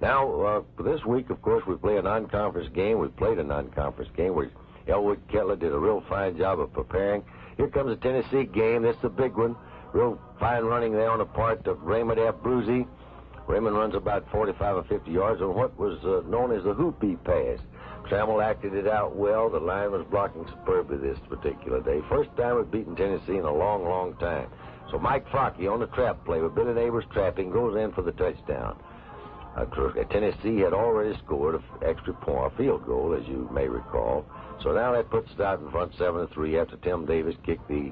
Now, this week, of course, we play a non-conference game. We played a non-conference game where Elwood Kettler did a real fine job of preparing. Here comes a Tennessee game. This is a big one. Real fine running there on the part of Raymond F. Bruzy. Raymond runs about 45 or 50 yards on what was known as the hoopy pass. Trammell acted it out well. The line was blocking superbly this particular day. First time we've beaten Tennessee in a long, long time. So Mike Frocky on the trap play with Billy Neighbors trapping goes in for the touchdown. Tennessee had already scored an extra point, a field goal, as you may recall. So now that puts it out in front 7-3 after Tim Davis kicked the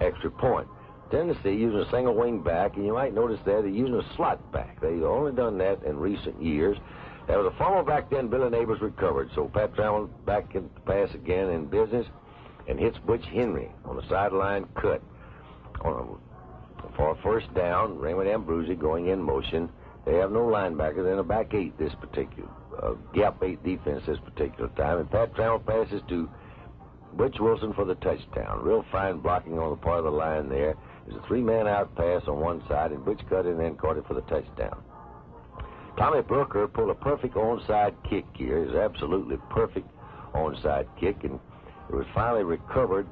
extra point. Tennessee using a single wing back, and you might notice there they're using a slot back. They've only done that in recent years. There was a fumble back then. Billy Neighbors recovered. So Pat Trammell back in the pass again in business and hits Butch Henry on the sideline cut. For a first down, Raymond M. Bruzy going in motion. They have no linebacker. They're in a back eight this particular, gap eight defense this particular time. And Pat Trammell passes to Butch Wilson for the touchdown. Real fine blocking on the part of the line there. There's a three-man out pass on one side, and Butch cut in and caught it for the touchdown. Tommy Brooker pulled a perfect onside kick here. It was absolutely perfect onside kick, and it was finally recovered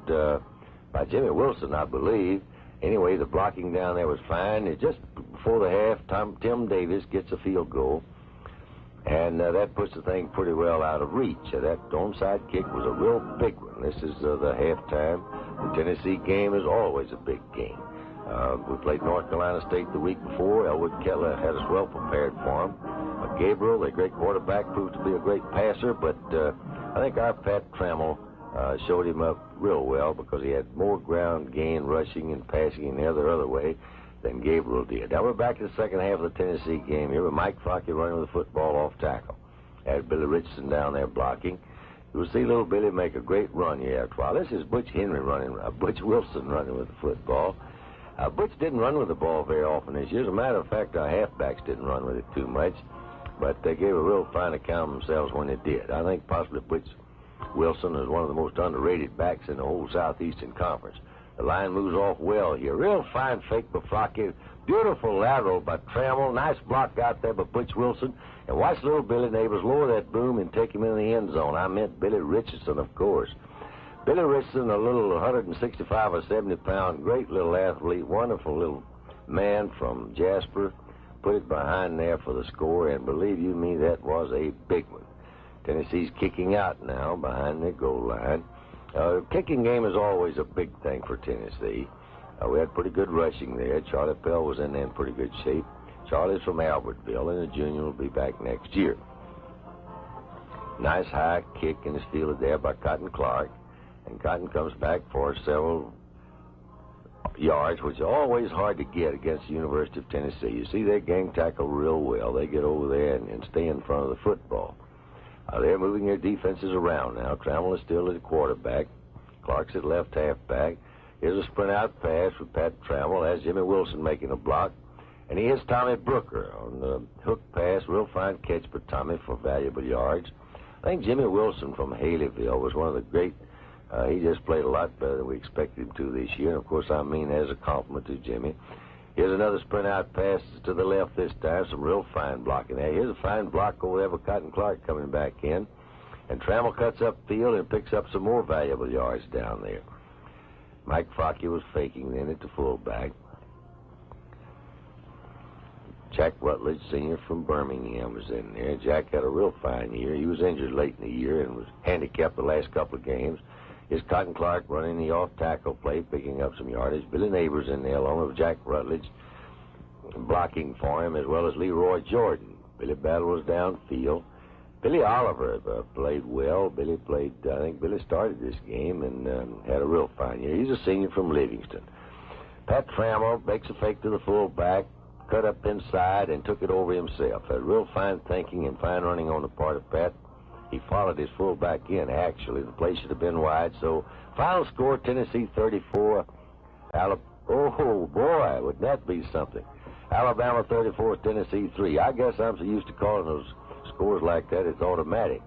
by Jimmy Wilson, I believe. Anyway, the blocking down there was fine. It just before the half, Tim Davis gets a field goal, and that puts the thing pretty well out of reach. That onside kick was a real big one. This is the halftime. The Tennessee game is always a big game. We played North Carolina State the week before. Elwood Kettler had us well prepared for him. Gabriel, the great quarterback, proved to be a great passer, but I think our Pat Trammell showed him up real well because he had more ground gain rushing and passing in the other way than Gabriel did. Now we're back to the second half of the Tennessee game here with Mike Frocky running with the football off tackle. Had Billy Richardson down there blocking. You'll see little Billy make a great run here after a while. This is Butch Henry running, Butch Wilson running with the football. Butch didn't run with the ball very often this year. As a matter of fact, our halfbacks didn't run with it too much, but they gave a real fine account of themselves when they did. I think possibly Butch Wilson is one of the most underrated backs in the whole Southeastern Conference. The line moves off well here. Real fine fake by Frocky. Beautiful lateral by Trammell. Nice block out there by Butch Wilson. And watch little Billy Neighbors lower that boom and take him in the end zone. I meant Billy Richardson, of course. Billy Richardson, a little 165 or 70-pound, great little athlete, wonderful little man from Jasper. Put it behind there for the score, and believe you me, that was a big one. Tennessee's kicking out now behind the goal line. Kicking game is always a big thing for Tennessee. We had pretty good rushing there. Charlie Pell was in there in pretty good shape. Charlie's from Albertville, and the junior will be back next year. Nice high kick, and it's fielded there by Cotton Clark. And Cotton comes back for several yards, which is always hard to get against the University of Tennessee. You see, they gang tackle real well. They get over there and stay in front of the football. They're moving their defenses around now. Trammell is still at the quarterback. Clark's at left halfback. Here's a sprint out pass with Pat Trammell. Has Jimmy Wilson making a block. And he hits Tommy Brooker on the hook pass. Real fine catch for Tommy for valuable yards. I think Jimmy Wilson from Haleyville was one of the great. He just played a lot better than we expected him to this year. And, of course, I mean as a compliment to Jimmy. Here's another sprint out pass to the left this time. Some real fine blocking there. Here's a fine block over there with Cotton Clark coming back in. And Trammell cuts up field and picks up some more valuable yards down there. Mike Frocky was faking then at the fullback. Jack Rutledge, senior from Birmingham, was in there. Jack had a real fine year. He was injured late in the year and was handicapped the last couple of games. Here's Cotton Clark running the off-tackle play, picking up some yardage. Billy Neighbors in there, along with Jack Rutledge, blocking for him, as well as Leroy Jordan. Billy Battle was downfield. Billy Oliver played well. Billy played, I think Billy started this game and had a real fine year. He's a senior from Livingston. Pat Trammell makes a fake to the fullback, cut up inside, and took it over himself. Had real fine thinking and fine running on the part of Pat. He followed his fullback in, actually. The play should have been wide. So, final score, Tennessee 34. Oh, boy, would that be something. Alabama 34, Tennessee 3. I guess I'm so used to calling those scores like that, it's automatic.